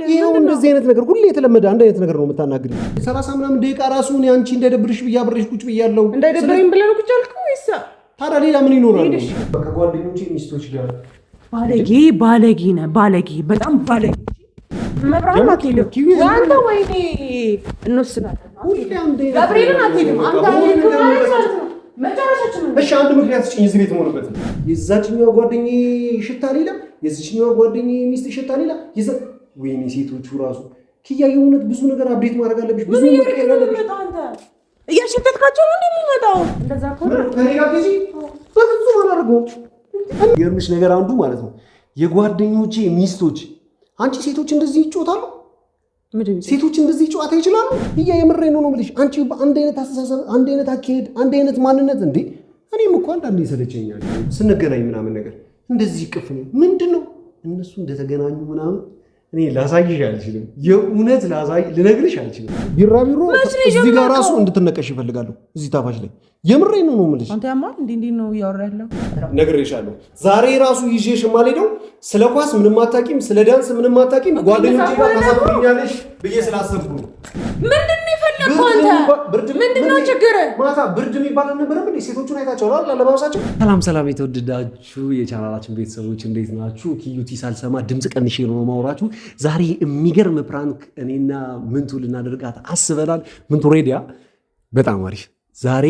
ይሄው እንደዚህ አይነት ነገር ሁሌ የተለመደ አንድ አይነት ነገር ነው የምታናግሪው 30 ምናምን ደቂቃ ራሱን ያንቺ እንዳይደብርሽ ብያብረሽ ቁጭ ብያለሁ እንዳይደብረኝ ብለን ቁጭ አልኩ ይሳ ታዲያ ሌላ ምን ይኖራል ከጓደኞቼ ሚስቶች ጋር ባለጌ ነህ ባለጌ በጣም ባለጌ መብራን አትሄድም አንተ ወይኔ እንወስናለን ሁሌ አንዴ ገብርኤልን አትሄድም አንተ ማለት ነው መጨረሻችን እሺ አንድ ምክንያት ስጪኝ እዚህ ቤት ሆነበት የዛችኛው ጓደኛዬ ሽታ ሌላ የዚህኛው ጓደኛዬ ሚስት ሽታ ሌላ ወይኔ ሴቶቹ ራሱ ኪያ የእውነት ብዙ ነገር አፕዴት ማድረግ አለብሽ ብዙ ነገር ያለብሽ አንተ እያሸተትካቸው ነው እንደሚመጣው እንደዛ ከሆነ ከኔጋ ጊዜ በፍጹም አላደርገውም የምሽ ነገር አንዱ ማለት ነው የጓደኞቼ ሚስቶች አንቺ ሴቶች እንደዚህ ይጮታሉ ሴቶች እንደዚህ ጨዋታ ይችላሉ የምሬን ነው የምልሽ አንቺ በአንድ አይነት አስተሳሰብ አንድ አይነት አካሄድ አንድ አይነት ማንነት እንዴ እኔም እኮ አንዳንዴ ይሰለቸኛል ስንገናኝ ምናምን ነገር እንደዚህ ይቅፍ ነው ምንድነው እነሱ እንደተገናኙ ምናምን እኔ ላሳይሽ አልችልም የእውነት ልነግርሽ አልችልም ቢራቢሮ እዚህ ጋር ራሱ እንድትነቀሽ ይፈልጋሉ እዚህ ታፋሽ ላይ የምሬን ነው የምልሽ አንተ ያማል እንዴ ነው ያወራለው ነግሬሻለሁ ዛሬ ራሱ ይዤሽ ማልሄደው ስለ ኳስ ምንም አታውቂም ስለ ዳንስ ምንም አታውቂም ጓደኞቼ ጋር ታሳፍሪኛለሽ ብዬ ስላሰብኩ ነው ምንድነው የፈለከው አንተ ምንድነው ችግር ማታ ብርድ የሚባል አልነበረም እንዴ ሴቶቹን አይታቸዋል አለባበሳቸው ሰላም የተወደዳችሁ የቻናላችን ቤተሰቦች እንዴት ናችሁ ኪዩቲ ሳልሰማ ድምጽ ቀንሼ ነው ማውራችሁ ዛሬ የሚገርም ፕራንክ እኔና ምንቱ ልናደርጋት አስበናል ምንቱ ሬዲያ በጣም አሪፍ ዛሬ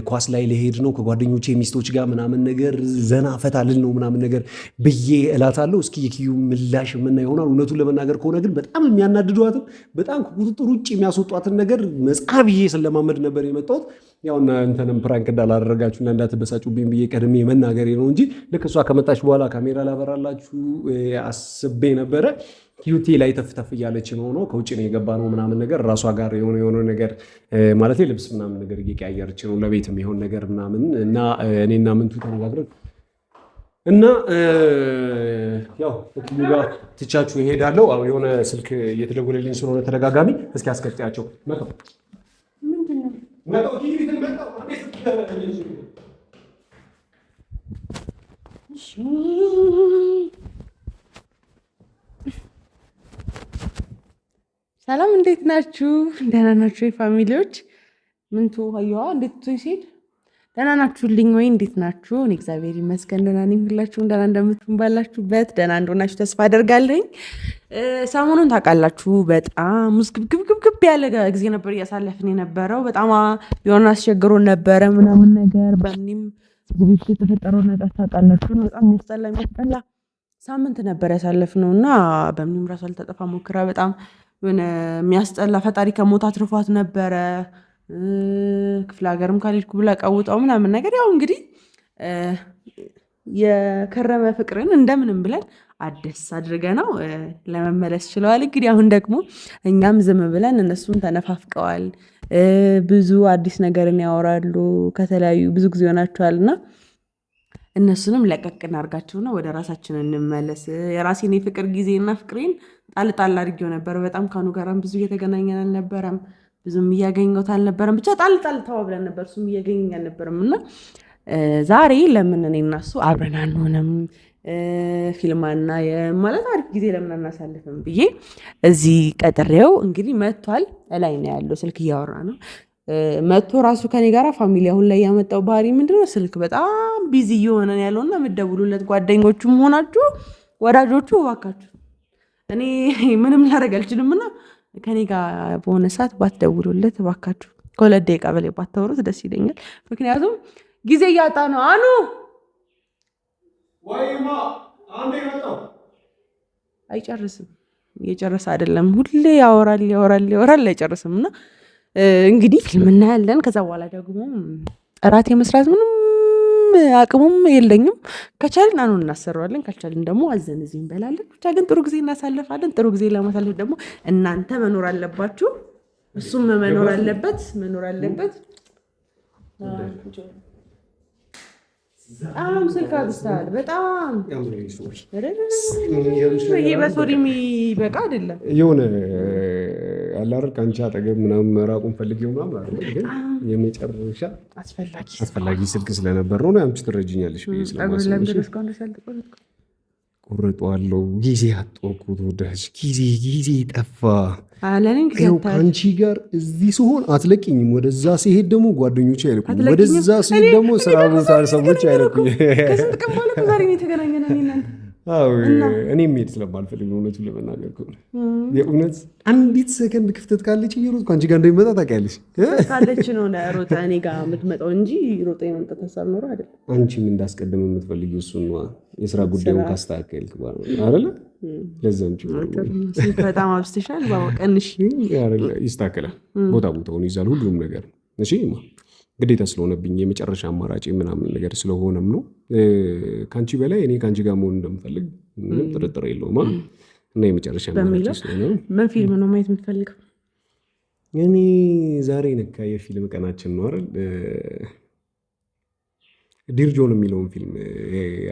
ኳስ ላይ ለሄድ ነው ከጓደኞቼ ሚስቶች ጋር ምናምን ነገር ዘና ፈታ ልል ነው ምናምን ነገር ብዬ እላታለሁ እስኪ የኪዩ ምላሽ ምን ይሆናል እውነቱን ለመናገር ከሆነ ግን በጣም የሚያናድዷትን በጣም ከቁጥጥር ውጭ የሚያስወጧትን ነገር መጽሐፍ ይዤ ስለማመድ ነበር የመጣሁት ያው እናንተንም ፕራንክ እንዳላደረጋችሁና እንዳትበሳጩብኝ ብዬ ቀድሜ መናገሬ ነው እንጂ ልክ እሷ ከመጣች በኋላ ካሜራ ላበራላችሁ አስቤ ነበረ ኪዩቲ ላይ ተፍተፍ እያለች ነው ከውጭ ነው የገባ ነው ምናምን ነገር ራሷ ጋር የሆነ ነገር ማለት ልብስ ምናምን ነገር እየቀያየረች ነው ለቤትም የሆነ ነገር ምናምን እና እኔና ምንቱ ተነጋግረን እና ያው ኪዩ ጋር ትቻችሁ እሄዳለሁ የሆነ ስልክ እየተደወለልኝ ስለሆነ ተደጋጋሚ እስኪ አስከፍያቸው መጣው ምንድነው መጣው ኪዩ ይተመጣው ሰላም እንዴት ናችሁ? ደህና ናችሁ ፋሚሊዎች? ምንቱ አየዋ እንዴት ትይሲድ ደህና ናችሁልኝ ወይ? እንዴት ናችሁ? እኔ እግዚአብሔር ይመስገን ደህና ነኝ። ሁላችሁም ደህና እንደምትሆኑ ባላችሁበት ደህና እንደሆናችሁ ተስፋ አደርጋለሁ። ሰሞኑን ታውቃላችሁ በጣም ሙዝግብግብግብ ያለ ጊዜ ነበር እያሳለፍን የነበረው። በጣም የሆነ አስቸግሮን ነበረ ምናምን ነገር በእኔም ግብት የተፈጠረው ነገር ታውቃላችሁ። በጣም የሚያስጠላ ሳምንት ነበር ያሳለፍነውና በእኔም ራሱ አልተጠፋ ሞክራ በጣም የሆነ የሚያስጠላ ፈጣሪ ከሞት አትርፏት ነበረ። ክፍለ ሀገርም ካልሄድኩ ብላ ቀውጣው ምናምን ነገር ያው እንግዲህ የከረመ ፍቅርን እንደምንም ብለን አደስ አድርገነው ለመመለስ ችለዋል። እንግዲህ አሁን ደግሞ እኛም ዝም ብለን እነሱም ተነፋፍቀዋል። ብዙ አዲስ ነገርን ያወራሉ ከተለያዩ ብዙ ጊዜ ሆናቸዋልና እነሱንም ለቀቅ እናርጋቸውና ወደ ራሳችን እንመለስ። የራሴን የፍቅር ጊዜና ፍቅሬን ጣል አድርጌው ነበር። በጣም ካኑ ጋራም ብዙ እየተገናኘን አልነበረም፣ ብዙም እያገኘሁት አልነበረም። ብቻ ጣል ተባብለን ነበር፣ እሱም እያገኘኝ አልነበረም። እና ዛሬ ለምን እኔ እና እሱ አብረን አንሆንም ፊልማና ማለት አሪፍ ጊዜ ለምን አናሳልፍም ብዬ እዚህ ቀጥሬው እንግዲህ መጥቷል። ላይ ነው ያለው፣ ስልክ እያወራ ነው መጥቶ ራሱ ከኔ ጋር ፋሚሊ አሁን ላይ ያመጣው ባህሪ ምንድነው? ስልክ በጣም ቢዚ እየሆነ ነው ያለውና የምትደውሉለት ጓደኞቹም ሆናችሁ ወዳጆቹ እባካችሁ እኔ ምንም ላደርግ አልችልምና ከኔ ጋር በሆነ ሰዓት ባትደውሉለት እባካችሁ። ከሁለት ደቂቃ በላይ ባታወሩት ደስ ይለኛል። ምክንያቱም ጊዜ እያጣ ነው። አኑ ወይማ አንዴ መጣው አይጨርስም፣ እየጨረሰ አይደለም። ሁሌ ያወራል አይጨርስም። እና እንግዲህ ፊልም እናያለን። ከዛ በኋላ ደግሞ እራት የመስራት ምንም አቅሙም የለኝም። ከቻልን አኑ እናሰራዋለን፣ ካልቻልን ደግሞ አዘን እዚህ እንበላለን። ብቻ ግን ጥሩ ጊዜ እናሳልፋለን። ጥሩ ጊዜ ለማሳለፍ ደግሞ እናንተ መኖር አለባችሁ፣ እሱም መኖር አለበት። በጣም ስልክ አግዝተሃል። በጣም ይሄ በሶሪ የሚበቃ አይደለም። የሆነ አላር ከአንቺ አጠገብ ምናምን መራቁን ፈልጌው ምናምን አይደል፣ ግን የመጨረሻ አስፈላጊ ስልክ ስለነበር ነው። አንቺ ትረጅኛለሽ ብዬ ስለማስበው ቆርጧለሁ። ጊዜ አጠርኩት ወዳጅ፣ ጊዜ ጠፋ። ከአንቺ ጋር እዚህ ሲሆን አትለቅኝም። ወደዛ ሲሄድ ደግሞ ጓደኞች አይልኩኝ። ወደዛ ሲሄድ ደግሞ ስራ ቦታ ሰዎች አይልኩኝ። ከስንት ቀን በኋላ ዛሬ ነው የተገናኘነው እናንተ። እኔ መሄድ ስለማልፈልግ ነው እውነቱን ለመናገር ከሆነ የእውነት አንዲት ሰከንድ ክፍተት ካለች እየሮጥኩ አንቺ ጋር እንደሚመጣ ታውቂያለሽ። ካለች ነው ሮጠ እኔ ጋር የምትመጣው እንጂ ሮጠ የመምጣት ሀሳብ ኖሮ አይደለም። አንቺም እንዳስቀድም የምትፈልጊው እሱን ነዋ። የስራ ጉዳዩን ካስተካከልክ አይደለ? ለዛም በጣም አብስተሻል። ቀንሽ ይስተካከላል። ቦታውን ይዛል ሁሉም ነገር። እሺ ግዴታ ስለሆነብኝ የመጨረሻ አማራጭ ምናምን ነገር ስለሆነም ነው። ከአንቺ በላይ እኔ ከአንቺ ጋር መሆን እንደምፈልግ ምንም ጥርጥር የለውም። እና የመጨረሻ አማራጭ ስለሆነ ምን ፊልም ነው ማየት የምትፈልገው? እኔ ዛሬ ነካ የፊልም ቀናችን ነው አይደል? ዲርጆን የሚለውን ፊልም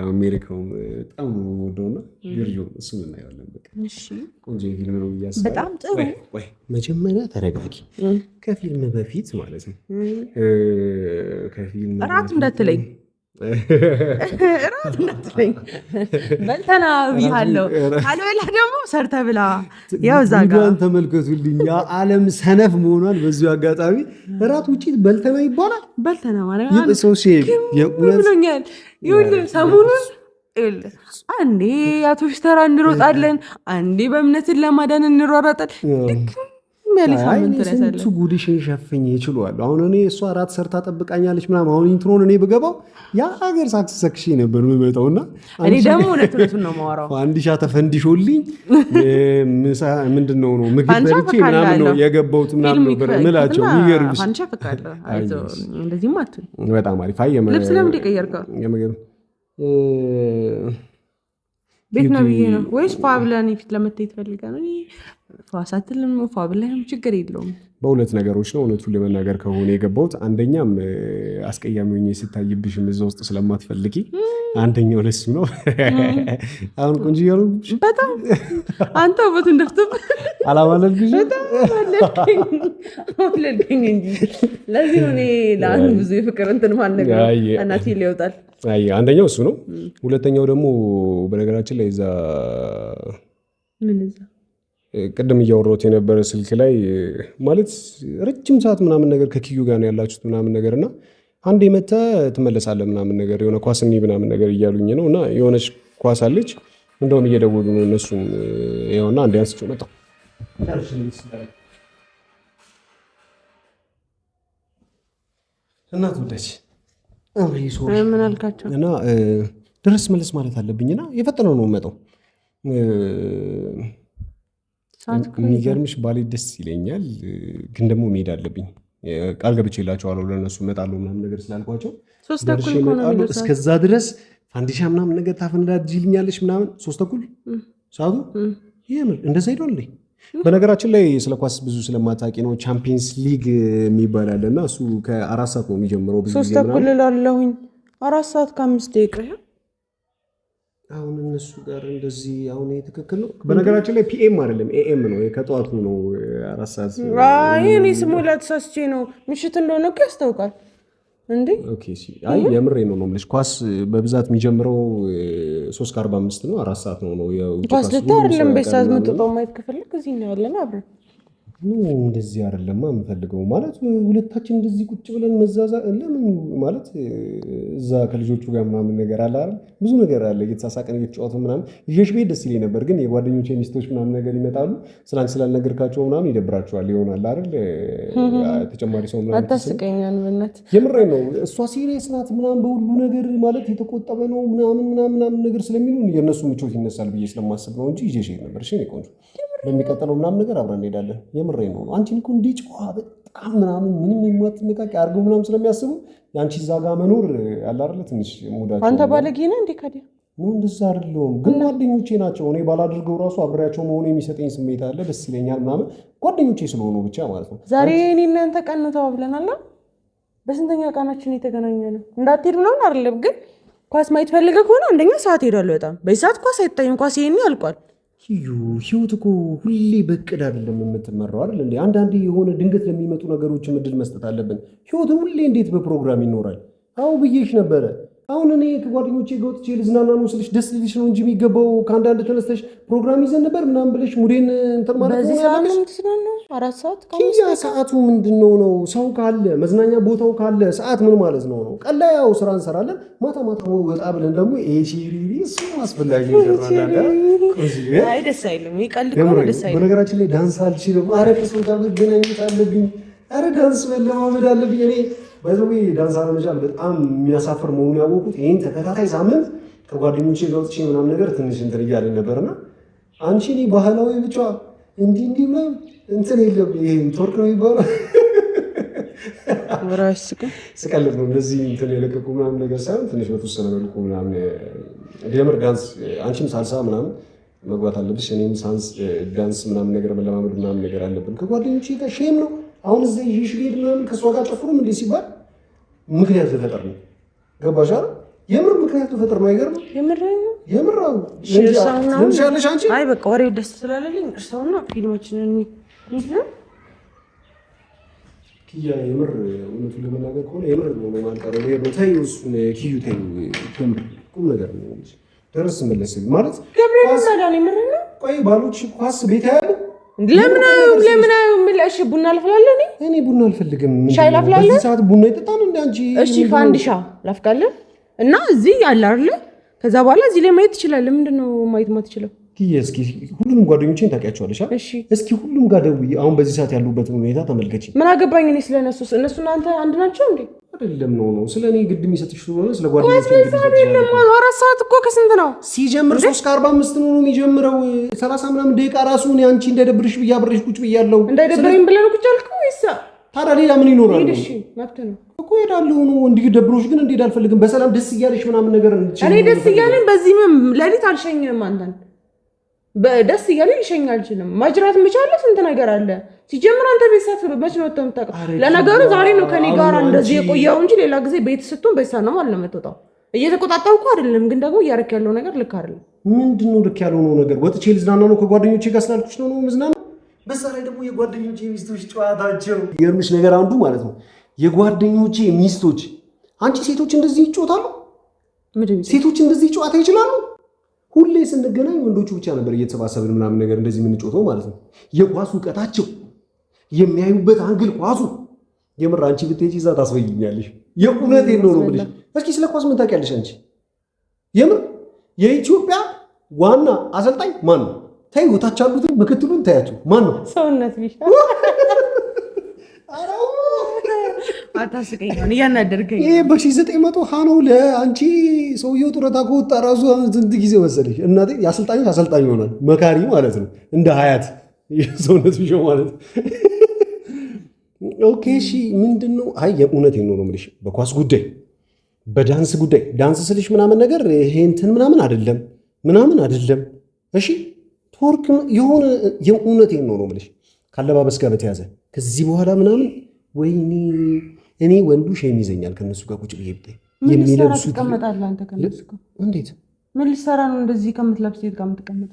አሜሪካውን በጣም ነው ወደውና ዲርጆን እሱን እናየዋለን። በቃ እሺ፣ ቆንጆ ፊልም ነው እያሰብኩ። በጣም ጥሩ። ወይ መጀመሪያ ተረጋጊ። ከፊልም በፊት ማለት ነው ከፊልም እራት እንዳትለኝ በልተና ብያለሁ። ካልበላ ደግሞ ሰርተ ብላ። ያው እዛ ጋር ተመልከቱልኝ የዓለም ሰነፍ መሆኗን በዚሁ አጋጣሚ እራት ውጪ በልተና ይባላል። በልተና ማለት ሰው ብሎኛል። ይኸውልህ ሰሞኑን አንዴ አውቶቡስ ተራ እንሮጣለን፣ አንዴ በእምነትን ለማዳን እንሯሯጣለን። ስንቱ ጉድሽን ሸፍኝ ይችላሉ። አሁን እኔ እሷ እራት ሰርታ ጠብቃኛለች ምናምን። አሁን ኢንትሮን እኔ ብገባው ያ ሀገር ሳክሰክሽ ነበር የምመጣውና እኔ ደግሞ እውነቱን ነው የማወራው። ፋንዲሻ ተፈንዲሾልኝ ምንድነው ነው ምግብ በልቼ ምናምን ነው የገባሁት ምናምን ነበር የምላቸው። ይገርምሽ ፋንዲሻ ፈቃለሁ። እንደዚህም አትል። በጣም አሪፍ። አይ ልብስ ለምን ቀየርከው? የምግብ ቤት ነው ብዬ ነው ወይስ ፋብላኒ ፊት ለመታየት ፈልጋ ነው? ፋሳትልም ፋብላኒ ችግር የለውም። በሁለት ነገሮች ነው እውነቱን ለመናገር ከሆነ የገባሁት። አንደኛም አስቀያሚ ሆኜ ስታይብሽም እዛ ውስጥ ስለማትፈልጊ አንደኛው ለሱ ነው። አሁን ቆንጆ ያሉ በጣም አንተ ውበቱን ደፍተህ አላማለልኩሽ አለልከኝ እንጂ ለዚህ ነው እኔ ለአንድ ብዙ የፍቅር እንትን ማን ነገር እናቴ ሊወጣል። አይ አንደኛው እሱ ነው። ሁለተኛው ደግሞ በነገራችን ላይ እዛ ምን እዛ ቅድም እያወራሁት የነበረ ስልክ ላይ ማለት ረጅም ሰዓት ምናምን ነገር ከኪዩ ጋር ነው ያላችሁት ምናምን ነገር እና አንዴ መተህ ትመለሳለህ ምናምን ነገር የሆነ ኳስ እኒ ምናምን ነገር እያሉኝ ነው። እና የሆነች ኳስ አለች እንደውም እየደወሉ ነው እነሱም ይኸውና አንዴ አንስቼው መጣሁ። እናት ወደች ምን አልካቸው? እና ድረስ መለስ ማለት አለብኝና የፈጠነው ነው መጣው። የሚገርምሽ ባሌ ደስ ይለኛል፣ ግን ደግሞ መሄድ አለብኝ። ቃል ገብቼላቸዋለሁ ለእነሱ እመጣለሁ ምናምን ነገር ስላልኳቸው ደርሼ እመጣለሁ። እስከዛ ድረስ ፋንዲሻ ምናምን ነገር ታፈንዳጅልኛለች ምናምን 3:30 ሰዓቱ ይምር እንደዛ ሄዷል። በነገራችን ላይ ስለ ኳስ ብዙ ስለማታውቂ ነው ቻምፒየንስ ሊግ የሚባል አለ እና እሱ ከ4 ሰዓት ነው የሚጀምረው። ብዙ ጊዜ 3:30 ላለሁኝ 4 ሰዓት ከ5 ደቂቃ አሁን እነሱ ጋር እንደዚህ አሁን ትክክል ነው። በነገራችን ላይ ፒኤም አይደለም ኤኤም ነው፣ ከጠዋቱ ነው 4 ሰዓት። አይ እኔ ስሞላት ሳስቼ ነው ምሽት እንደሆነ እኮ ያስታውቃል እንዴ። ኦኬ እሺ። አይ የምሬ ነው የምልሽ ኳስ በብዛት የሚጀምረው 3:45 ነው፣ 4 ሰዓት ነው ኳስ ልታርልም በሳዝ መጥተው ማየት ከፈለክ እዚህ ነው ያለና አብረን እንደዚህ አይደለማ የምፈልገው። ማለት ሁለታችን እንደዚህ ቁጭ ብለን መዛዛ ለምን ማለት እዛ ከልጆቹ ጋር ምናምን ነገር አለ አይደል? ብዙ ነገር አለ እየተሳሳቀን እየተጫወቱ ምናምን ይዤሽ ቤት ደስ ይለኝ ነበር፣ ግን የጓደኞቼ ሚስቶች ምናምን ነገር ይመጣሉ ስላንቺ ስላልነገርካቸው ምናምን ይደብራቸዋል ይሆናል አይደል? ተጨማሪ ሰው ምናምን አታስቀኛን በእናት የምሬን ነው። እሷ ሲሪየስ ናት ምናምን በሁሉ ነገር ማለት የተቆጠበ ነው ምናምን ነገር ስለሚሉ የእነሱ ምቾት ይነሳል ብዬ ስለማስብ ነው እንጂ ይዤሽ ነበር። እሺ ቆንጆ በሚቀጥለው ምናምን ነገር አብረን እንሄዳለን። የምሬን ነው። አንቺን እኮ እንዲህ ጨዋ በጣም ምናምን ምንም የማትነቃቂ አድርገው ምናምን ስለሚያስቡ የአንቺ እዛ ጋር መኖር ያለ አይደለ ትንሽ ሙዳቸው። አንተ ባለጌ ነህ እንዴ? ካዲያ ነው እንደዛ አይደለሁም፣ ግን ጓደኞቼ ናቸው። እኔ ባላደርገው ራሱ አብሬያቸው መሆኑ የሚሰጠኝ ስሜት አለ፣ ደስ ይለኛል ምናምን ጓደኞቼ ስለሆኑ ብቻ ማለት ነው። ዛሬ እኔ እናንተ ቀን ተባብለናል። በስንተኛ ቀናችን የተገናኘ ነው? እንዳትሄድ ምናምን አይደለም፣ ግን ኳስ ማየት ፈልገህ ከሆነ አንደኛ ሰዓት ሄዳለሁ። በጣም በዚህ ሰዓት ኳስ አይታይም። ኳስ ይሄኔ አልቋል። ህይወት እኮ ሁሌ በእቅድ አይደለም የምትመራው አይደል እንዴ? አንዳንዴ የሆነ ድንገት ለሚመጡ ነገሮች እድል መስጠት አለብን። ህይወትን ሁሌ እንዴት በፕሮግራም ይኖራል? አዎ ብዬሽ ነበረ። አሁን እኔ ከጓደኞቼ ጋር ወጥቼ ልዝናና ነው ስልሽ ደስ ልልሽ ነው እንጂ የሚገባው ከአንዳንድ ተነስተሽ ፕሮግራም ይዘን ነበር ምናምን ብለሽ ሙዴን እንትን ማለት ነው። በዚህ ሰዓት ነው የምትዝናናው? 4 ሰዓት ኪያ ሰዓቱ ምንድነው ነው? ሰው ካለ መዝናኛ ቦታው ካለ ሰዓት ምን ማለት ነው? ቀላ ያው ስራ እንሰራለን፣ ማታ ማታ ወጣ ብለን ደግሞ ኤሲሪሪ እሱ አስፈላጊ ይደረጋል። አይ ደስ አይልም። ይቀልድ ነው ደስ አይልም። በነገራችን ላይ ዳንስ አልችልም። ኧረ ከሰው ጋር መገናኘት አለብኝ። ኧረ ዳንስ መለማመድ አለብኝ እኔ በዚህ ዳንስ አለመቻል በጣም የሚያሳፍር መሆኑን ያወቁት ይህን ተከታታይ ሳምንት ከጓደኞቼ ጋር ወጥቼ ምናምን ነገር ትንሽ እንትን እያለኝ ነበርና አንቺ እኔ ባህላዊ ብቻ እንዲህ ምናምን እንትን የለም ይሄ ቶርክ ነው የሚባለው ስቀልድ ነው እንደዚህ እንትን የለቀቁ ምናምን ነገር ሳይሆን ትንሽ በተወሰነ መልኩ ምናምን የምር ዳንስ አንቺም ሳልሳ ምናምን መግባት አለብሽ፣ እኔም ዳንስ ምናምን ነገር መለማመድ ምናምን ነገር አለብን ከጓደኞቼ ጋር ሼም ነው። አሁን እዚህ ይሽ ሄድ ምናምን ከሷ ጋር ጨፍሩም እንዴ ሲባል ምክንያት ልፈጠር ነው። ገባሽ አይደል? የምር ምክንያት ልፈጠር ነው። አይገርም? የምር ነው። ለምሳሌ አንቺ አይ በቃ ወሬው ደስ ስላለልኝ እርሳውና ፊልሞችን ኪያ የምር እውነቱን ለመናገር ከሆነ የምር ነው ማልቀረው። የቦታው እሱን ኪዩ ተይ ቁም ነገር ነው ደረስ መለስ ማለት ገብርኤል ሰላም የምር ነው። ቆይ ባሎች ኳስ ቤት ያሉ ለምን ምለሽ ቡና አልፈላለህ? እኔ ቡና አልፈልግም። ሻይ ላፍላለህ? በዚህ ሰዓት ቡና ይጠጣል እንዴ አንቺ? እሺ ፋንዲሻ ላፍቃለህ እና እዚህ ያለ አይደል? ከዛ በኋላ እዚህ ላይ ማየት ትችላለህ። ምንድነው ማየት ማትችለው? እስኪ ሁሉንም ጓደኞቼን ታውቂያቸዋለሽ? እሺ እስኪ ሁሉም ጋር ደውዬ አሁን በዚህ ሰዓት ያሉበትን ሁኔታ ተመልከቺ። ምን አገባኝ እኔ ስለነሱ? እነሱና አንተ አንድ ናቸው እንዴ? አይደለም ነው ስለኔ ግድ የሚሰጥሽ ስለሆነ ስለ ጓደኞቼ ግድ ነው። 4 ሰዓት እኮ ከስንት ነው ሲጀምር? 3:45 ነው የሚጀምረው። 30 ምናምን ደቂቃ ራሱ እኔ አንቺ እንዳይደብርሽ ብዬ አብሬሽ ቁጭ ብያለሁ። እንዳይደብረኝ ብለህ ቁጭ አልከው ወይስ? ታዲያ ሌላ ምን ይኖራል? እሺ መብት ነው እኮ እሄዳለሁ ነው። እንዲህ ደብሮሽ ግን እንዴት አልፈልግም። በሰላም ደስ እያለሽ ምናምን ነገር እኔ ደስ እያለኝ በዚህ ሌሊት አልሸኝም አንተን በደስ እያለኝ ልሸኝ አልችልም። ማጅራት መቻለ ስንት ነገር አለ። ሲጀምር አንተ ቤት ሳትፈሩ መች ነው ተምታቀ ለነገሩ ዛሬ ነው ከኔ ጋር እንደዚህ የቆየው እንጂ ሌላ ጊዜ ቤት ስትሆን በሳ ነው ማለት ነው የምትወጣው። እየተቆጣጣው እኮ አይደለም፣ ግን ደግሞ እያረክ ያለው ነገር ልክ አይደለም። ምንድነው ልክ ያለው ነገር? ወጥቼ ልዝናና ነው ከጓደኞቼ ጋር ስላልኩሽ ነው ምዝናና። በዛ ላይ ደግሞ የጓደኞቼ ሚስቶች ጨዋታቸው የርምሽ ነገር አንዱ ማለት ነው የጓደኞቼ ሚስቶች። አንቺ ሴቶች እንደዚህ ይጫወታሉ? ሴቶች እንደዚህ ጨዋታ ይችላሉ? ሁሌ ስንገናኝ ወንዶቹ ብቻ ነበር እየተሰባሰብን ምናምን ነገር እንደዚህ የምንጮተው ማለት ነው። የኳስ እውቀታቸው የሚያዩበት አንግል ኳሱ የምር አንቺ ብትሄጂ እዛ ታስበይኛለሽ። የእውነቴን ነው የምልሽ። እስኪ ስለ ኳስ ምን ታውቂያለሽ አንቺ? የምር የኢትዮጵያ ዋና አሰልጣኝ ማን ነው? ተይው፣ ታች ያሉትን ምክትሉን ታያቸው ማን ነው? ሰውነት ቢሻ አታስቀኝ ነው እያናደርከኝ። ይሄ በ1900 ነው ለአንቺ ሰውየው ጡረታ ከወጣ ራሱ ስንት ጊዜ መሰለሽ? እናቴ የአሰልጣኙ አሰልጣኝ ይሆናል መካሪ ማለት ነው። እንደ ሀያት ሰውነት ቢሻው ማለት ኦኬ። እሺ ምንድነው? አይ የእውነቴን ነው የምልሽ። በኳስ ጉዳይ በዳንስ ጉዳይ ዳንስ ስልሽ ምናምን ነገር ይሄ እንትን ምናምን አይደለም። እሺ ቶርክ የሆነ የእውነቴን ነው የምልሽ። ካለባበስ ጋር በተያዘ ከዚህ በኋላ ምናምን ወይኔ እኔ ወንዱ ሸም ይዘኛል ከነሱ ጋር ቁጭ ብዬ ብታይ የሚለብሱት ተቀመጣለህ አንተ ከነሱ ጋር እንዴት ምን ልትሰራ ነው እንደዚህ ከምትለብስ ሴት ጋር የምትቀመጥ?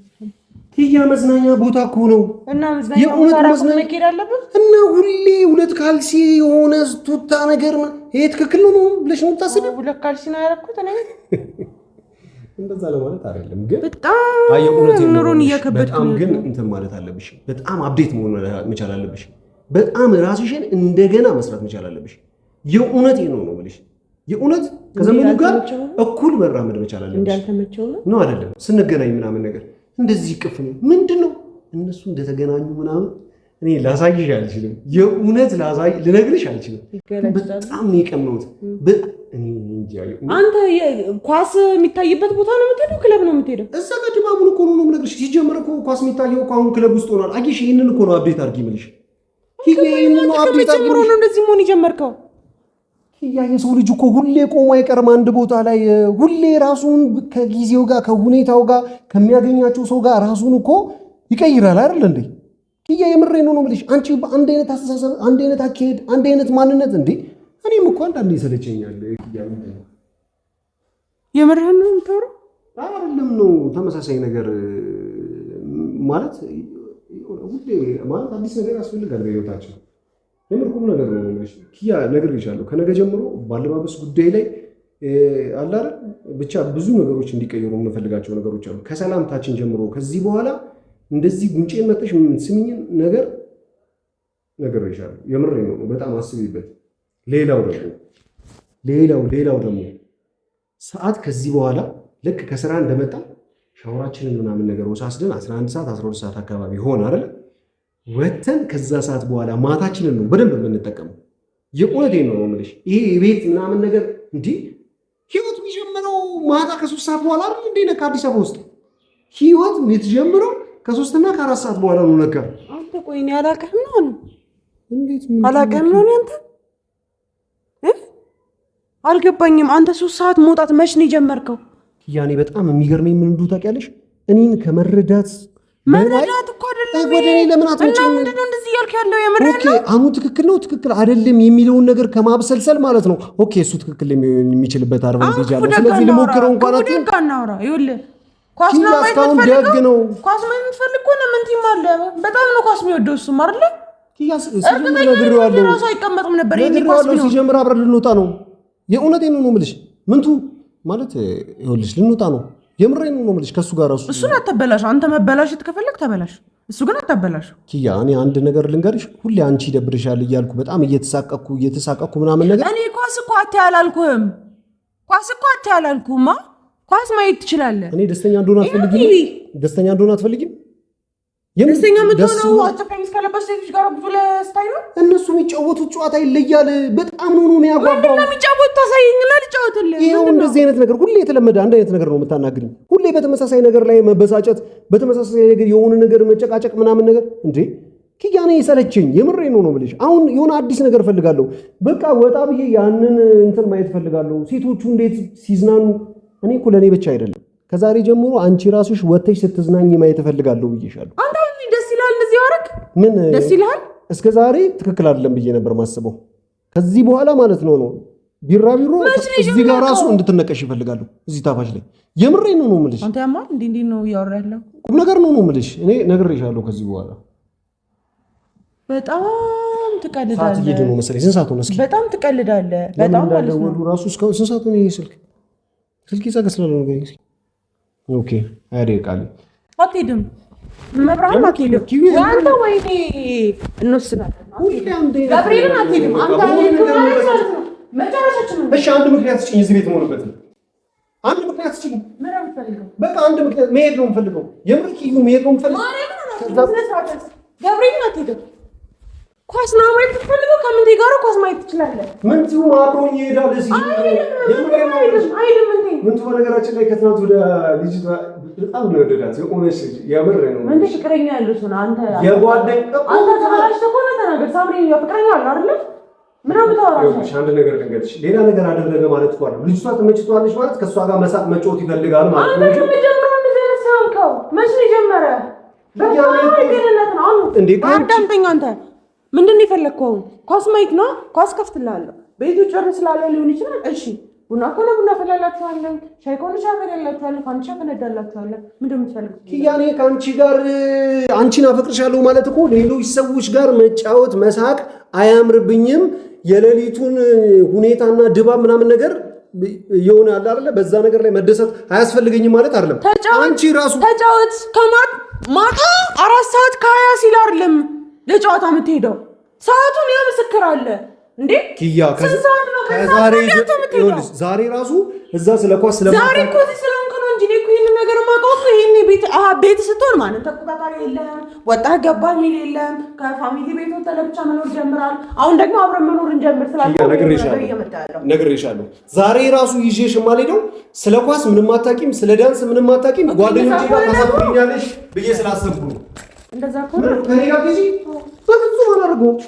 ያ መዝናኛ ቦታ እኮ ነው እና መዝናኛ ቦታ ራሱ መኬድ አለበት እና ሁሌ ሁለት ካልሲ የሆነ ቱታ ነገር ይሄ ትክክል ነው ብለሽ ነው የምታስቢው? ሁለት ካልሲ ነው ያደረኩት እኔ እንደዛ ለማለት አይደለም፣ ግን በጣም ኑሮን እየከበድኩ በጣም ግን እንትን ማለት አለብሽ። በጣም አፕዴት መሆን መቻል አለብሽ። በጣም ራስሽን እንደገና መስራት መቻል አለብሽ። የእውነት ነው የምልሽ። የእውነት ከዘመኑ ጋር እኩል መራመድ መቻል አለብሽ። እንዳልተመቸው ነው አይደለም? ስንገናኝ ምናምን ነገር እንደዚህ ይቅፍ ነው ምንድነው? እነሱ እንደተገናኙ ምናምን እኔ ላሳይሽ አልችልም። የእውነት ልነግርሽ አልችልም። በጣም ነው የቀመውት። አንተ ኳስ የሚታይበት ቦታ ነው የምትሄደው? ክለብ ነው የምትሄደው? እዛ ጋር ድባቡን እኮ ነው የምነግርሽ። ሲጀመር እኮ ኳስ የሚታየው እኮ አሁን ክለብ ውስጥ ሆኗል። አየሽ፣ ይህንን እኮ ነው አፕዴት አድርጊ የምልሽ። ጀምሮ ነው እንደዚህ መሆን የጀመርከው? የሰው ልጅ እኮ ሁሌ ቆሞ አይቀርም አንድ ቦታ ላይ። ሁሌ ራሱን ከጊዜው ጋር ከሁኔታው ጋር ከሚያገኛቸው ሰው ጋር ራሱን እኮ ይቀይራል አይደል እንዴ? ኪያ የምሬን ነው የምልሽ። አንቺ በአንድ አይነት አስተሳሰብ፣ አንድ አይነት አካሄድ፣ አንድ አይነት ማንነት እንዴ! እኔም እኮ አንዳንዴ ይሰለቸኛል። ኪያ የምርህን ነው የምታወራው? አይደለም ነው ተመሳሳይ ነገር ማለት ሁሌ ማለት አዲስ ነገር ያስፈልጋል በህይወታችን። የምርኩም ነገር ነው የምልሽ ኪያ፣ ነግሬሻለሁ። ከነገ ጀምሮ ባለባበስ ጉዳይ ላይ አለ አይደል ብቻ ብዙ ነገሮች እንዲቀየሩ የምፈልጋቸው ነገሮች አሉ። ከሰላምታችን ጀምሮ ከዚህ በኋላ እንደዚህ ጉንጬን መጥተሽ የምትስሚኝን ነገር ይሻላል። የምሬ ነው። በጣም አስቢበት። ሌላው ደግሞ ሰዓት ከዚህ በኋላ ልክ ከስራ እንደመጣ ሻወራችንን ምናምን ነገር ወሳስደን 11 ሰዓት 12 ሰዓት አካባቢ ሆነ አይደል ወተን ከዛ ሰዓት በኋላ ማታችንን ነው በደንብ የምንጠቀመው። የቆነቴን ነው የምልሽ። ይሄ የቤት ምናምን ነገር እንዲህ ህይወት የሚጀምረው ማታ ከ3 ሰዓት በኋላ አይደል እንዴ? ነካ አዲስ አበባ ውስጥ ህይወት የምትጀምረው ከ3 እና ከ4 ሰዓት በኋላ ነው። ነካ አንተ ቆይ እኔ አላውቅህም ነው እንዴት አላውቅህም ነው አንተ አልገባኝም። አንተ 3 ሰዓት መውጣት መች ነው የጀመርከው? ያኔ በጣም የሚገርመኝ ምን እንደው ታውቂያለሽ? እኔን ከመረዳት እኮ አይደለም ወደ እኔ ለምን አትመጪም? ምንድን ነው እንደዚህ እያልክ ያለው? የምርህ ነው? አሁን ትክክል ነው ትክክል አይደለም የሚለውን ነገር ከማብሰልሰል ማለት ነው። ኦኬ እሱ ትክክል የሚችልበት አድቫንቴጅ አለው። ስለዚህ ልሞክረው እንኳን አትልም። ካናውራ ይኸውልህ ኳስ ነው ኳስ ነው የምትፈልግ ከሆነ ምን ቲም አለ? በጣም ነው ኳስ የሚወደው እሱም አይደለ? ራሱ አይቀመጥም ነበር። ሲጀምር አብረን ልንወጣ ነው። የእውነቴን ነው የምልሽ። ምንቱ ማለት ይኸውልሽ ልንወጣ ነው። የምሬን ነው የምልሽ። ከሱ ጋር እሱን አታበላሽ። አንተ መበላሽት ከፈለግ ተበላሽ፣ እሱ ግን አታበላሽ። ኪያ እኔ አንድ ነገር ልንገርሽ፣ ሁሌ አንቺ ይደብርሻል እያልኩ በጣም እየተሳቀኩ ምናምን ነገር እኔ ኳስ እኮ አታያላልኩህም። ኳስ ማየት ትችላለህ። እኔ ደስተኛ እንደሆነ አትፈልጊም? ደስተኛ እንደሆነ አትፈልጊም? ደስተኛ የምትሆነው አጭር ከለበሱ ሴቶች ጋር ብዙ ለስታይ ነው። እነሱ የሚጫወቱት ጨዋታ ይለያል። በጣም ነው የሚያጓጓው። ምንድን ነው የሚጫወቱት? ታሳየኝና ልጫወትልህ። ይኸው እንደዚህ አይነት ነገር ሁሌ የተለመደ አንድ አይነት ነገር ነው የምታናግሪኝ። ሁሌ በተመሳሳይ ነገር ላይ መበሳጨት፣ በተመሳሳይ ነገር የሆነ ነገር መጨቃጨቅ ምናምን ነገር እንዴ ኪያ እኔ ሰለቸኝ። የምሬ ነው የምልሽ። አሁን የሆነ አዲስ ነገር ፈልጋለሁ። በቃ ወጣ ብዬ ያንን እንትን ማየት ፈልጋለሁ። ሴቶቹ እንዴት ሲዝናኑ። እኔ እኮ ለእኔ ብቻ አይደለም ከዛሬ ጀምሮ አንቺ ራስሽ ወጥተሽ ስትዝናኝ ማየት ፈልጋለሁ ብዬሻለሁ። ምን ደስ ይላል? እስከ ዛሬ ትክክል አይደለም ብዬ ነበር ማስበው። ከዚህ በኋላ ማለት ነው ቢራቢሮ እዚህ ጋር ራሱ እንድትነቀሽ ይፈልጋሉ። እዚህ ታፋሽ ላይ የምሬን ነው የምልሽ። አንተ ያማል እንዴ ነው እያወራህ ያለው? ቁም ነገር ነው የምልሽ። እኔ ነግሬሻለሁ። ከዚህ በኋላ በጣም ትቀልዳለህ። ሰዓት እየሄደ ነው መሰለኝ። ስንት ሰዓት ሆነ? እስኪ በጣም ትቀልዳለህ። በጣም ማለት ነው ራሱ እስካሁን ስንት ሰዓት ሆነ? ይሄ ስልክ ይዘጋስላል ነው ገኝ። ኦኬ አይደቃል አትሄድም መብራን አትሄድም። አንተ ወይኔ እንወስናለን። ገብርኤልን አትሄድም አንተ መጨረሻችን። እሺ አንድ ምክንያት ስጪኝ እዚህ ቤት የምሆንበት አንድ ምክንያት ስጪኝ። ምን የምትፈልገው? በቃ አንድ ምክንያት መሄድ ነው የምፈልገው። የምር ኪዩ መሄድ ነው የምፈልገው። ገብርኤልን አትሄድም። ኳስ ነው ማየት ትፈልገው? ከምን ጋር ኳስ ማየት ትችላለህ? ምን ሲው አብሮኝ ይሄዳል። እዚህ አይደለም እንዴ ምን ትሆነ ነገራችን ላይ ከትናንት ወደ ልጅ በጣም ነው ወደዳት። የቆመሽ የምር ነው ምን ፍቅረኛ ያለው እሱ ነው። አንተ የጓደኛ አንተ ተማራሽ ተኮነ ተናገር። ሳምሪ ፍቅረኛ አለ አይደል? ምን አምታወራሽ? አንድ ነገር ልንገርሽ፣ ሌላ ነገር አደረገ ማለት እኮ አይደል። ልጅቷ ተመችቷለች ማለት ከሷ ጋር መሳቅ መጫወት ይፈልጋል ማለት ነው። አንተ ከመጀመሪያው እንደዚህ ያልከው መች ነው ጀመረ? በቃ ገነነት ነው እንዴ? አዳምጠኝ አንተ ምንድን ነው የፈለግከው? ኳስ ማየት ነው። ኳስ ከፍትልሃለሁ። ቤቱ ጭር ስላለ ሊሆን ይችላል። እሺ ቡና ከሆነ ቡና ፈላላችኋለሁ፣ ሻይ ከሆነ ሻይ ፈላላችኋለሁ፣ ፋንዲሻ ፈነዳላችኋለሁ። ምንድን ነው የምትፈልጉት? ኪያኔ ከአንቺ ጋር አንቺን አፈቅርሻለሁ ማለት እኮ ሌሎች ሰዎች ጋር መጫወት መሳቅ አያምርብኝም። የሌሊቱን ሁኔታና ድባብ ምናምን ነገር ይሆናል አይደለ? በዛ ነገር ላይ መደሰት አያስፈልገኝም ማለት አይደለም። አንቺ ራሱ ተጫወት። ማታ 4 ሰዓት ከ20 ሲል አይደለም ለጨዋታ የምትሄደው። ሰዓቱን ያው ምስክር አለ እንዴ ኪያ። ዛሬ ራሱ እዛ ስለ ኳስ ዛሬ እኮ ስለሆንክ ነው እንጂ እኮ ይሄን ነገር ማውቀው እኮ ይሄን ቤት ስትሆን ማለት ተቆጣጣሪ የለም፣ ወጣህ ገባህ የሚል የለም። ከፋሚሊ ቤት ወጥተህ ለብቻ መኖር ጀምራል። አሁን ደግሞ አብረን መኖር እንጀምር ስላልኩ ነግሬሻለሁ። ዛሬ ራሱ ይዤሽ የማልሄደው ስለ ኳስ ምንም አታውቂም፣ ስለ ዳንስ ምንም አታውቂም፣ ጓደኞቼ ጋር ታሳፍሪኛለሽ ብዬ ስላሰብኩ ነው። እንደዛ ከሆነ ከኔ ጋር ትይጂ በፍጹም አላደርገውም።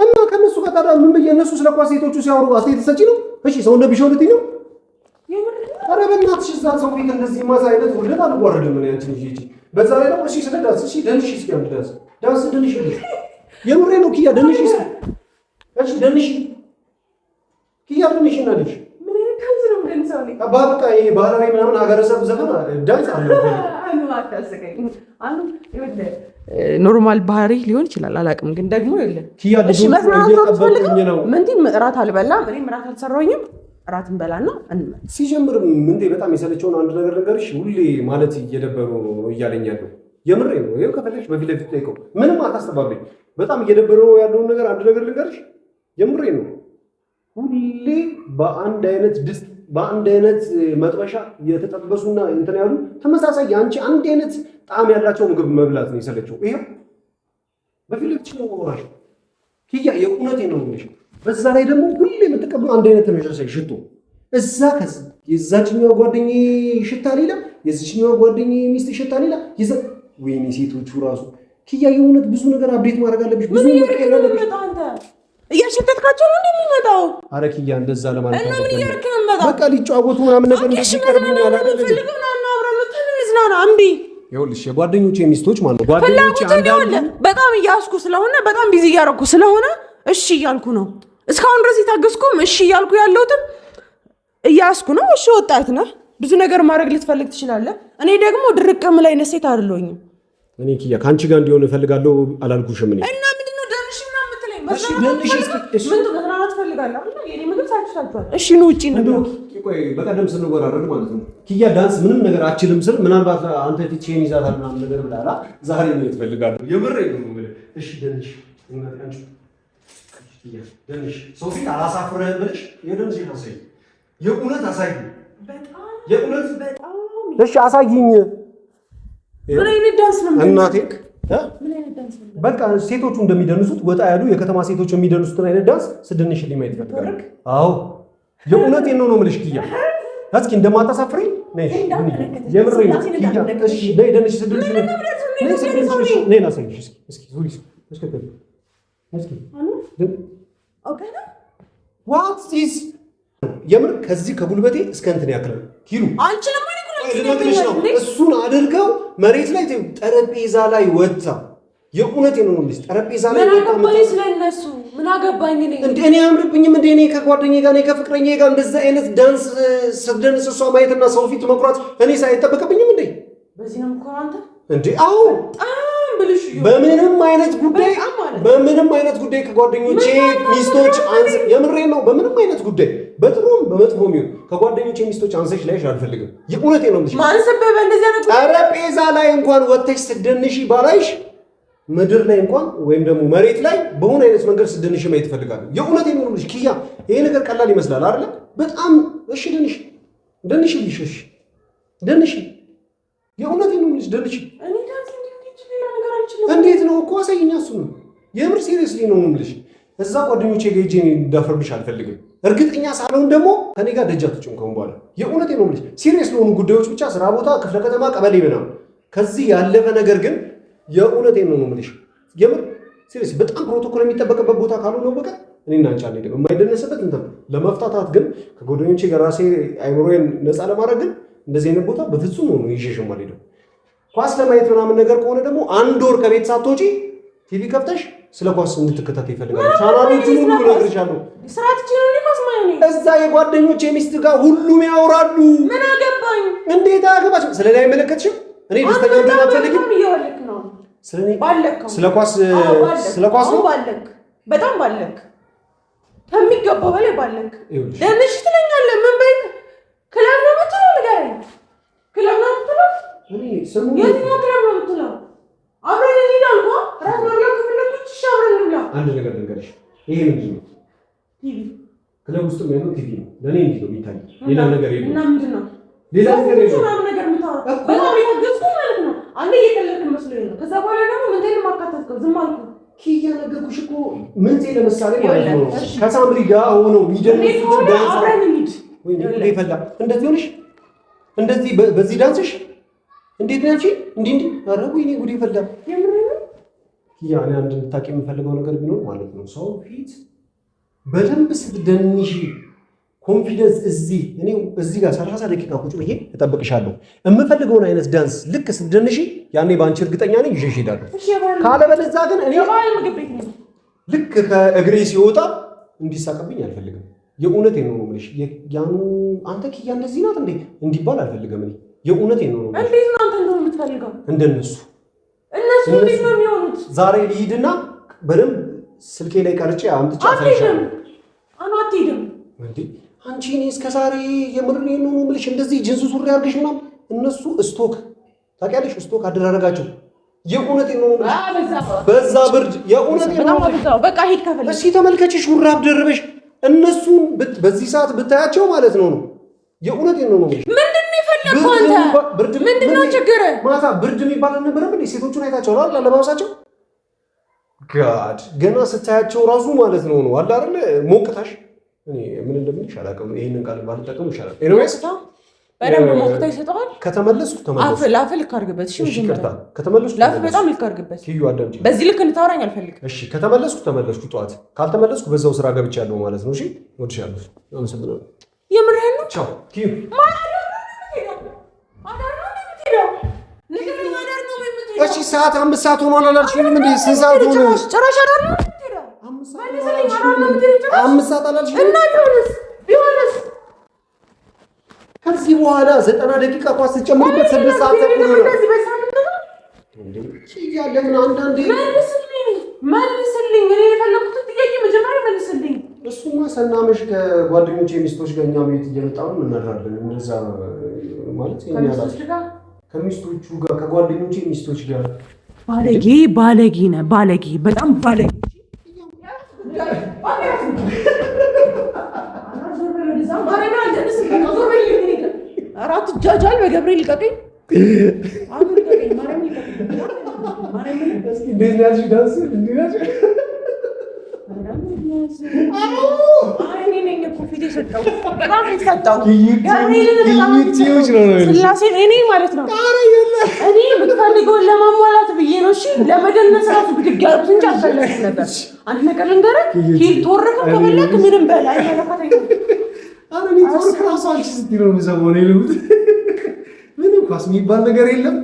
እና ከነሱ ጋር ታዲያ ምን ብዬ እነሱ ስለ ኳስ ሴቶቹ ሲያወሩ አስተያየት ሰጪ ነው? እሺ ሰው እንደቢሾው ልትይ ነው? ኧረ በእናትሽ እዛ ሰው ቤት እንደዚህ ማሳይነት ወለድ አልጓረድም ነው ያንቺ ልጅ እጂ። በዛ ላይ ደግሞ እሺ ስለ ዳንስ እሺ ደንሽ እስኪ አንድ ዳንስ ደንሽ ልጅ የምሬ ነው ኪያ ደንሽ እስኪ እሺ ደንሽ ኪያ ደንሽ እና ልጅ ምን ይካዝ ነው ግን ሰው ላይ በቃ ይሄ ባህላዊ ምናምን ሀገረሰብ ዘፈን ዳንስ አለ ኖርማል ባህሪ ሊሆን ይችላል አላውቅም። ግን ደግሞ የለም ኪያ ልጅ እየጠበቁኝ ነው። ምንድን እራት አልበላም እኔም እራት አልሰራሁኝም። እራት እንበላና እንመለስ። ሲጀምር ምን በጣም የሰለቸውን አንድ ነገር ልንገርሽ፣ ሁሌ ማለት እየደበሩ ነው እያለኝ ያለው የምሬ ነው። ይኸው ከፈለግሽ በፊት ለፊት ጠይቀው፣ ምንም አታስተባብኝ። በጣም እየደበረው ያለውን ነገር አንድ ነገር ልንገርሽ፣ የምሬ ነው። ሁሌ በአንድ አይነት ድስት በአንድ አይነት መጥበሻ የተጠበሱና እንትን ያሉ ተመሳሳይ አንቺ አንድ አይነት ጣዕም ያላቸው ምግብ መብላት ነው የሰለቸው። ይሄው በፊት ለፊት ነው ወራሽ ኪያ፣ የእውነቴን ነው የምልሽ። በዛ ላይ ደግሞ ሁሌ የምትቀበሉ አንድ አይነት ተመሳሳይ ሽቶ እዛ የዛችኛዋ ጓደኛዬ ሽታ ሌላ፣ የዚችኛዋ ጓደኛዬ ሚስት ሽታ ሌላ። ወይኔ ሴቶቹ ራሱ ኪያ፣ የእውነት ብዙ ነገር አብዴት ማድረግ አለብሽ። ብዙ ነገር ያለብሽ እያሸተትካቸው ነው እንደሚመጣው። አረ ኪያ፣ እንደዛ ለማለት እና ምን እያደረክ ነው የምመጣው? በቃ ሊጫወቱ ምናምን ነገር እንደሚቀርቡኝ አላደረገ። ይኸውልሽ የጓደኞቼ ሚስቶች ማለት ነው ጓደኞቼ አንዳንዱ በጣም እያስኩ ስለሆነ በጣም ቢዚ እያደረኩ ስለሆነ እሺ እያልኩ ነው። እስካሁን ድረስ የታገስኩም እሺ እያልኩ ያለሁትም እያስኩ ነው። እሺ ወጣት ነህ፣ ብዙ ነገር ማድረግ ልትፈልግ ትችላለህ። እኔ ደግሞ ድርቅም ላይ ነሴት አይደለሁኝም። እኔ ኪያ ከአንቺ ጋር እንዲሆን እፈልጋለሁ አላልኩሽም? እኔ እና ምንድነው ደንሽ ምናምን የምትለኝ? እሺ ደንሽ እስኪ ምን ተናናት ፈልጋለሁ እና የኔ ምግብ ሳይቻልቷል። እሺ ነው ውጪ ነው። ቆይ በቀደም ስንወራረድ ማለት ነው ኪያ ዳንስ ምንም ነገር አችልም ስል ምናልባት አንተ ፊት ቼን ይዛታል ምናምን ነገር ብላላ ዛሬ ነው ትፈልጋለሁ። የምሬ ነው ማለት እሺ ደንሽ እና አንቺ ኪያ ደንሽ ሰው ፊት አላሳፍረህ ብለሽ የደንሽ አሳይ፣ የእውነት አሳይ፣ በጣም የእውነት በጣም እሺ አሳይኝ። ምን አይነት ዳንስ ነው እናቴ? ምን አይነት ዳንስ ነው? በቃ ሴቶቹ እንደሚደንሱት ወጣ ያሉ የከተማ ሴቶች የሚደንሱትን አይነት ዳንስ ስድንሽልኝ ማየት ይፈልጋል። አዎ የእውነቴን ነው የምልሽ ኪያ። እስኪ እንደማታሳፍሪኝ ነይ። የምሬን ነው ኪያ። እሺ ነይ ደንሽ ስድንሽ ነይ ስድንሽ ነይ ላሳይሽ። እስኪ ዙሪ እስኪ ዋት ኢዝ የምር ከዚህ ከጉልበቴ እስከ እንትን ያክላል ኪሉ አንቺንም ልነግርሽ ነው። እሱን አድርገው መሬት ላይ ጠረጴዛ ላይ ወጣ። የእውነቴን ነው የምልሽ ጠረጴዛ ላይ ወጣ። ስለነሱ ምን አገባኝ እኔ እንዴ? እኔ አያምርብኝም እንዴ? እኔ ከጓደኛዬ ጋር ከፍቅረኛዬ ጋር እንደዛ አይነት ዳንስ ስትደንስ እሷ ማየትና ሰው ፊት መኩራት እኔ ሳይጠበቅብኝም እንዴ? በዚህ ነው እኮ አንተ እንዴ? አዎ በምንም አይነት ጉዳይ ከጓደኞቼ ሚስቶች የምሬን ነው። በምንም አይነት ጉዳይ በጥሩም በመጥፎም ይሁን ከጓደኞቼ ሚስቶች አንሰሽ ላይሽ አልፈልግም። የእውነቴን ነው የምልሽ። ማን ሰበበ እንደዚህ አይነት ጠረጴዛ ላይ እንኳን ወጥተሽ ስትደንሺ ባላይሽ ምድር ላይ እንኳን ወይም ደግሞ መሬት ላይ በሆነ አይነት መንገድ ስትደንሺ ማየት እፈልጋለሁ። የእውነቴን ነው የምልሽ ኪያ። ይሄ ነገር ቀላል ይመስላል አይደል? በጣም እሺ ደንሺ ልሽ ደንሺ። የእውነቴን ነው የምልሽ ደንሺ። እንዴት ነው እኮ አሳይኛ። እሱ ነው የምር ሲሪየስሊ ነው የምልሽ። እዛ ጓደኞቼ ጋር ሄጄ እንዳፈርብሽ አልፈልግም። እርግጠኛ ሳልሆን ደግሞ ከኔ ጋር ደጃ ትጭም ከሆነ በኋላ የእውነቴን ነው የምልሽ። ሲሪየስ ለሆኑ ጉዳዮች ብቻ ስራ ቦታ፣ ክፍለ ከተማ፣ ቀበሌ ምናምን። ከዚህ ያለፈ ነገር ግን የእውነቴን ነው የምልሽ። የምር ሲሪየስ በጣም ፕሮቶኮል የሚጠበቅበት ቦታ ካልሆነ በቀር እኔና አንቺ አንሄድም። የማይደነስበት እንትን ለመፍታታት ግን ከጓደኞቼ ጋር ራሴ አይምሮዬን ነፃ ለማድረግ ግን እንደዚህ አይነት ቦታ በፍጹም ነው ይዤሽ የማልሄደው። ኳስ ለማየት ምናምን ነገር ከሆነ ደግሞ አንድ ወር ከቤት ሳትወጪ ቲቪ ከፍተሽ ስለ ኳስ እንድትከታተይ ይፈልጋል። ቻናሎቹን ሁሉ እነግርሻለሁ። እዛ የጓደኞቼ ሚስት ጋር ሁሉም ያወራሉ። ምን አገባኝ? እንዴት አያገባሽም? ስለ ላይ አይመለከትሽም? እኔ ደስተኛ እንደሆነ አትፈልጊም? ስለ ኳስ ነው ባለክ፣ በጣም ባለክ፣ ከሚገባው በላይ ባለክ። ደንሽ ትለኛለህ። ምን በይ ክለብ ነው የምትለው? ንገረኝ። ክለብ ነው የምትለው? የትኛው ክለብ ነው የምትለው? አብረን እንሂድ አልኩህ። እራት መብላት ከፈለግሽ እሺ አብረን እንብላ። አንድ ነገር ልንገርሽ፣ ይሄ ምንድን ነው? ቲቪ ክለብ ውስጥ ያለው ቲቪ ነው። ለእኔ እንዲህ ነው የሚታየው፣ ሌላ ነገር የለም። እና ምንድን ነው ሌላ ነገር የለም። ነገር የምታወራው በጣም የታገዝኩህ ማለት ነው። አንዴ እየቀለድክ መስሎኝ ነው። ከዛ በኋላ ደግሞ ምንቴን ማካተትከው ዝም አልኩህ። ኪያ ነገርኩሽ እኮ ምንቴ ለምሳሌ ማለት ነው ከሳምሪ ጋር ሆነው የሚደንሱት ዳንስ አብረን እንሂድ ወይ እንዴ ይፈላ እንደዚህ ሆነሽ እንደዚህ በዚህ ዳንስሽ እንዴት ነው አንቺ እንዴ? ኧረ ወይኔ ጉዴ ፈላ። ያ እኔ አንድ እንድታውቂ የምፈልገው ነገር ቢኖር ማለት ነው ሰው ፊት በደንብ ስትደንሺ ኮንፊደንስ እዚህ ጋር 30 ደቂቃ ቁጭ ብዬ እጠብቅሻለሁ። የምፈልገውን አይነት ዳንስ ልክ ስትደንሺ ያኔ በአንቺ እርግጠኛ ነኝ ይዤሽ እሄዳለሁ። ካለበለዚያ ግን እኔ ልክ ከእግሬ ሲወጣ እንዲሳቀብኝ አልፈልግም። የእውነቴን ነው የምልሽ። ያኑ አንተ ኪያ እንደዚህ ናት እንዴ እንዲባል አልፈልግም እኔ የእውነቴን ነው። እንዴት ነው አንተ እንደው የምትፈልገው? እንደነሱ እነሱ እንዴት ነው የሚሆኑት? ዛሬ ልሂድና በደንብ ስልኬ ላይ ቀርጬ አምጥቼ አሳይሻለሁ። አትሄድም እንዴ? አንቺ እኔ እስከ ዛሬ የምሬን ነው የምልሽ እንደዚህ ጅንስ ሱሪ አድርገሽ ምናምን እነሱ ስቶክ ታውቂያለሽ ስቶክ አደራረጋቸው የእውነቴን ነው በዛ ብርድ የእውነቴን ነው በቃ ሂድ ከፈለሽ እስኪ ተመልከቺ ሹራብ ደርበሽ እነሱን በዚህ ሰዓት ብታያቸው ማለት ነው የእውነቴን ነው ምንድን ነው የፈለከው አንተ ምንድን ነው ችግር ማታ ብርድ የሚባል አልነበረም እንዴ ሴቶቹን አይታቸዋል አይደል አለባበሳቸው ጋድ ገና ስታያቸው ራሱ ማለት ነው አለ አይደል ሞቅታሽ እኔ ምን እንደምልሽ አላውቅም ይሄንን ቃል ባልጠቀም ይሻላል ኤኒዌይስ በደንብ ሞቅታ ይሰጣል ከተመለስኩ ላፍ ልክ አድርግበት እሺ ይቅርታ ከተመለስኩ ላፍ በጣም ልክ አድርግበት ኪዩ አዳምጪ በዚህ ልክ እንታወራኝ አልፈልግም እሺ ከተመለስኩ ተመለስኩ ጠዋት ካልተመለስኩ በዛው ስራ ገብቻለሁ ማለት ነው እሺ ወድሻለሁ አመሰግናለሁ የምርህን ነው ቻው ኪዩ እሺ ሰዓት 5 ሰዓት ሆኗል አላልሽኝም እንዴ ስንት ሰዓት ሆነ ጭራሽ አዳር ነው 5 ሰዓት አላልሽኝም እና ቢሆንስ ከዚህ በኋላ 90 ደቂቃ ኳስ ስትጨምሪበት 6 ሰዓት ተኩል ነው እንደዚህ በሳምንት ነው እንዴ ያለምን አንዳንዴ መልስልኝ እኔ የፈለኩት ጥያቄ መጀመሪያ መልስልኝ እሱማ ሰናመሽ ከጓደኞቼ ሚስቶች ጋር እኛ ቤት እየመጣን እናድራለን እንደዛ ማለት ከሚስቶቹ ጋር ከጓደኞቼ ሚስቶች ጋር ባለጌ ነህ ባለጌ በጣም ባለጌ አራት ጃጃል በገብርኤል ልቀቀኝ አሁን ልቀቀኝ ማርያም ልቀቀኝ እስኪ ቢዝነስ ዳንስ እንዲናሽ እኔ ማለት ነው እኔ የምትፈልገውን ለማሟላት ብዬ ነው እሺ ለመደነስ ራሱ ብድግ ያልኩት እንጂ አልፈለግም ነበር አንድ ነገር ልንገርህ ሂድ ተወረከ ከፈለክ ምንም በላይ አይመለከተኝም እኔ ተወረከ ራሱ አንቺ ስትይ ነው የምሰማው እኔ ልሙት ምንም ኳስ የሚባል ነገር የለም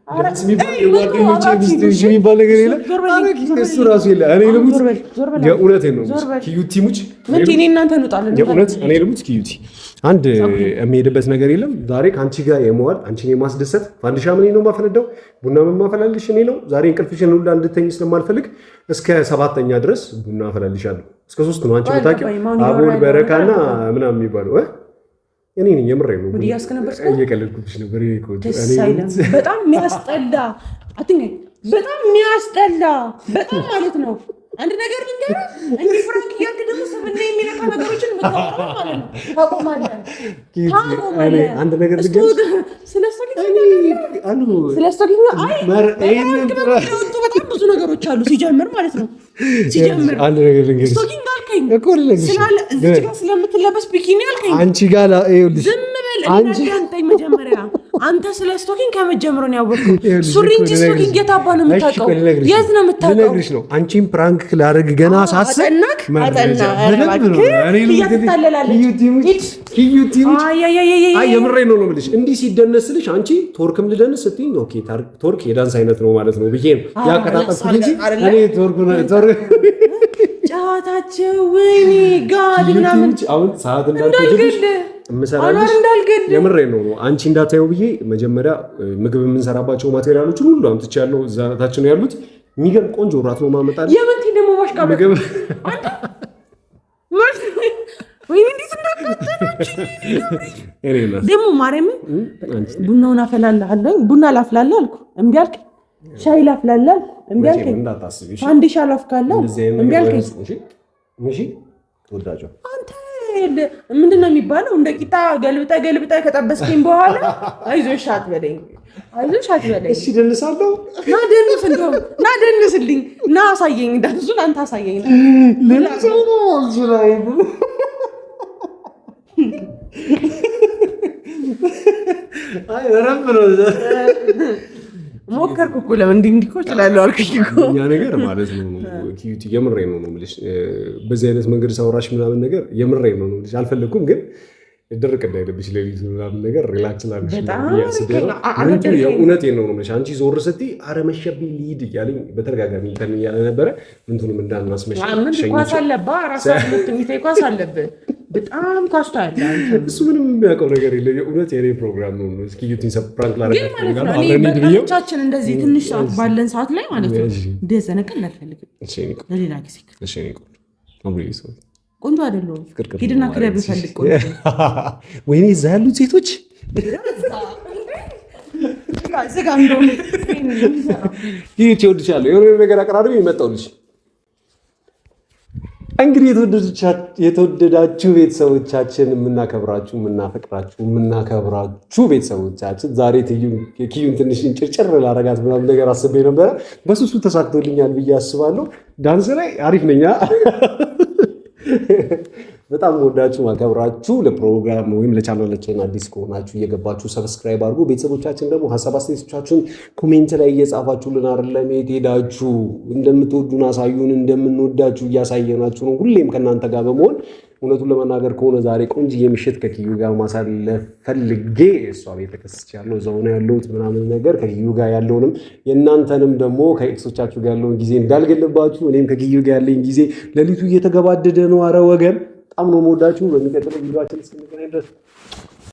ደስ የሚባል ሚስቶች የሚባል ነገር የለም እሱ ራሱ የለም እኔ ልሙት የእውነቴን ነው ኪዩቲ ሙች ምን እኔ እናንተ እንውጣለን የእውነት እኔ ልሙት ኪዩቲ አንድ የሚሄድበት ነገር የለም ዛሬ ከአንቺ ጋር የመዋል አንቺን የማስደሰት ፋንዲሻ ምን ነው የማፈነዳው ቡና የማፈላልሽ እኔ ነው ዛሬ እንቅልፍሽን ሁላ እንድተኝ ስለማልፈልግ እስከ 7ኛ ድረስ ቡና አፈላልሻለሁ እስከ 3 ነው አንቺ የምታውቂው አቦል በረካና ምናምን የሚባለው እኔ ነኝ የምሬው ነው እየቀለድኩብሽ ነበር በጣም የሚያስጠላ አትንገኝ በጣም የሚያስጠላ በጣም ማለት ነው አንድ ነገር ልንገርህ እንዴ ፍራንክ ያንተ ደግሞ ሰብነ የሚነካ ነገሮችን መታወቅ ማለት ነው ታቆማለህ አንድ ነገር ልንገርህ ስለስተግኛ በጣም ብዙ ነገሮች አሉ ሲጀምር ማለት ነው ሲጀምር አንድ ነገር ልንገርህ ስቶኪንግ አልከኝ እዚህ ጋር ስለምትለበስ ቢኪኒ አልከኝ አንቺ ጋር ይኸውልሽ ዝም በል አንተኝ መጀመሪያ አንተ ስለ ስቶኪንግ ከመጀመሩ ነው ያወቅኩ ሱሪ እንጂ ስቶኪንግ የታባ ነው የምታውቀው የት ነው የምታውቀው ልነግርሽ ነው አንቺን ፕራንክ ላደርግ ገና ሳስብ የምሬን ነው የምልሽ እንዲህ ሲደነስልሽ አንቺ ቶርክም ልደንስ ስትይኝ ኦኬ ቶርክ የዳንስ አይነት ነው ማለት ነው ብዬ ነው ያቀጣጠልኩት እንጂ እኔ ቶርክ ጨዋታቸው ወይኔ ጋድ ምናምን አሁን ሰዓት እንዳልተጀልሽ ምሰራልሽ የምሬን ነው አንቺ እንዳታየው ብዬ መጀመሪያ ምግብ የምንሰራባቸው ማቴሪያሎችን ሁሉ አምጥቻለሁ እዛ ታች ነው ያሉት የሚገርም ቆንጆ ራት ነው ማመጣልሽ የምንቲ ደግሞ ማሽቃ ምግብ አንተ ወይ እንዴት እንዳቃጠላችሁ ደግሞ ማርያም ቡናውን አፈላልሃለሁ ቡና ላፍላለሁ አልኩ እምቢ አልክ ሻይ ላፍላለሁ አልኩ እምቢ አልክ ፋንዲሻ ላፍካለሁ እምቢ አልክ እሺ ተወዳጆ አንተ ምንድነው የሚባለው እንደ ቂጣ ገልብጠ ከጠበስከኝ በኋላ አይዞሽ አትበለኝ እሺ ደንሳለሁ ና ደንስልኝ ና አሳየኝ ዳንሱን አንተ አሳየኝ ሞከርኩ እኮ ለምን እንዲህ እኮ እችላለሁ አልኩኝ እኮ ያ ነገር ማለት ነው ኪዩቲ የምሬን ነው የምልሽ በዚህ አይነት መንገድ ሳወራሽ ምናምን ነገር የምሬን ነው የምልሽ አልፈለኩም ግን ድርቅ እንዳይደብሽ ሌሊት ምናምን ነገር ሪላክስ ላድርግሽ የእውነቴን ነው የምልሽ አንቺ ዞር ስትይ ኧረ መሸብኝ ልሂድ እያለኝ በተደጋጋሚ እንትን እያለ ነበረ ምንቱንም እንዳናስመሽ ኳስ አለብህ ራስ ምትሚታይ ኳስ አለብህ በጣም ኳስ ታያለ እሱ ምንም የሚያውቀው ነገር የለ የእውነት የኔ ፕሮግራም ነው እስኪ ዩቲን ፕራንክ ላደርጋት ፈልጋለሁ በቀኖቻችን እንደዚህ ትንሽ ሰዓት ባለን ሰዓት ላይ ማለት ነው እንደዘነቀል አልፈልግም እሺ ለሌላ ጊዜ እሺ ቆንጆ አይደለሁም። ሂድና ክለብ ፈልግ ቆንጆ። ወይኔ እዛ ያሉት ሴቶች ይህች ይወድሻለሁ የሆነ ነገር አቀራረብ የመጣሁልሽ። እንግዲህ የተወደዳችሁ ቤተሰቦቻችን የምናከብራችሁ ቤተሰቦቻችን ዛሬ ኪዩን ትንሽ ጭርጭር ላረጋት ምናምን ነገር አስቤ ነበረ። በሱሱ ተሳክቶልኛል ብዬ አስባለሁ። ዳንስ ላይ አሪፍ ነኛ። በጣም ወዳችሁ ማከብራችሁ። ለፕሮግራም ወይም ለቻናላችን አዲስ ከሆናችሁ እየገባችሁ ሰብስክራይብ አድርጉ። ቤተሰቦቻችን ደግሞ ሀሳብ አስተያየቶቻችሁን ኮሜንት ላይ እየጻፋችሁልን አይደለም የት ሄዳችሁ እንደምትወዱን አሳዩን። እንደምንወዳችሁ እያሳየናችሁ ነው ሁሌም ከእናንተ ጋር በመሆን። እውነቱን ለመናገር ከሆነ ዛሬ ቆንጆዬ ምሽት ከኪዩ ጋር ማሳለፍ ፈልጌ እሷ ቤት ተከስቻለሁ። እዛው ነው ያለሁት ምናምን ነገር ከኪዩ ጋር ያለውንም የእናንተንም ደግሞ ከኤክሶቻችሁ ጋር ያለውን ጊዜ እንዳልገልባችሁ እኔም ከኪዩ ጋር ያለኝ ጊዜ ሌሊቱ እየተገባደደ ነው። አረ ወገን በጣም ነው የምወዳችሁ። በሚቀጥለው ቪዲዮአችን እስክንገናኝ ድረስ